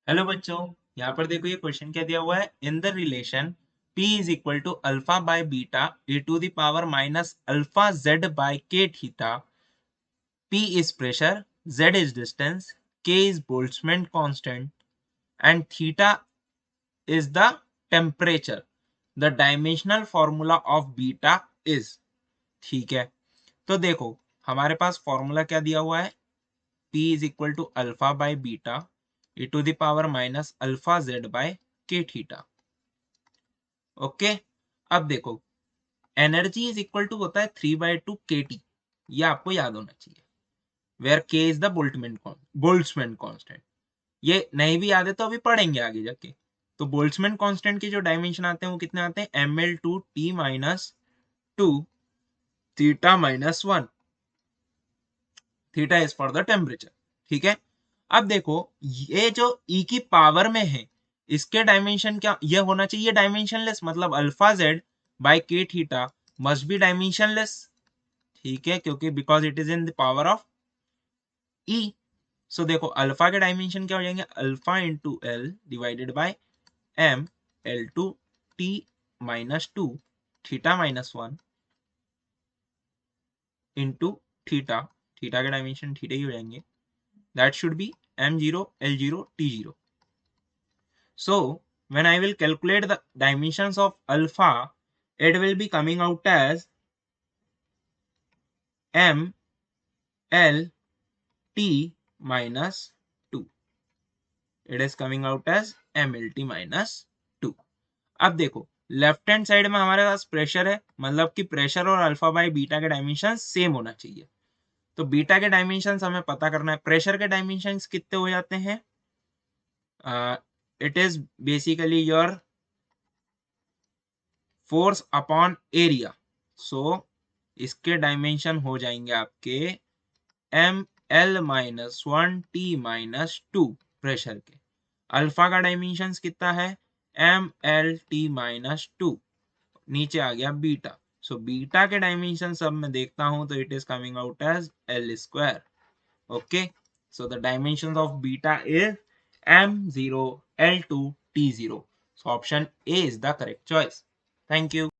Hello बच्चों, यहाँ पर देखो ये क्वेश्चन क्या दिया हुआ है। In the relation p is equal to alpha by beta e to the power minus alpha Z by के theta. p is pressure, z is distance, k is Boltzmann constant and theta is the temperature. The dimensional formula of beta is। ठीक है, तो देखो हमारे पास formula क्या दिया हुआ है। p is equal to alpha by beta e to the power minus alpha Z by के थीटा। ओके, अब देखो एनर्जी इज इक्वल टू होता है 3/2 kT। ये आपको याद होना चाहिए। वेयर के इज द बोल्ट्जमैन कांस्टेंट। ये नहीं भी याद है तो अभी पढ़ेंगे आगे जाके। तो बोल्ट्जमैन कांस्टेंट के जो डायमेंशन आते हैं वो कितने आते हैं, ml/t-2 थीटा-1। Theta is for the temperature. ठीक है, अब देखो ये जो ई की पावर में है इसके डायमेंशन क्या ये होना चाहिए, डायमेंशनलेस, मतलब अल्फा जेड बाय के थीटा मस्ट बी डायमेंशनलेस। ठीक है, क्योंकि because it is in the power of E. So देखो अल्फा के डायमेंशन क्या हो जाएंगे, alpha into L divided by M L two T minus two थीटा-1 इंटू थीटा। थीटा के डायमेंशन थीटा ही हो जाएंगे। That should be m0 l0 t0. So when I will calculate the dimensions of alpha, it will be coming out as m l t minus 2. It is coming out as m l t minus 2. अब देखो left hand side में हमारे पास pressure है, मतलब कि pressure और alpha by beta के dimension same होना चाहिए। तो बीटा के डायमेंशंस हमें पता करना है। प्रेशर के डायमेंशंस कितने हो जाते हैं, it is basically your force upon area. So इसके डायमेंशन हो जाएंगे आपके M L minus 1t-2 pressure के। अल्फा का डायमेंशन कितना है, एम एल टी माइनस 2। नीचे आ गया बीटा। सो बीटा के डायमेंशन सब मैं देखता हूं तो it is coming out as l square. Okay, so the dimensions of beta is m0 l2 t0. So option A is the correct choice. Thank you.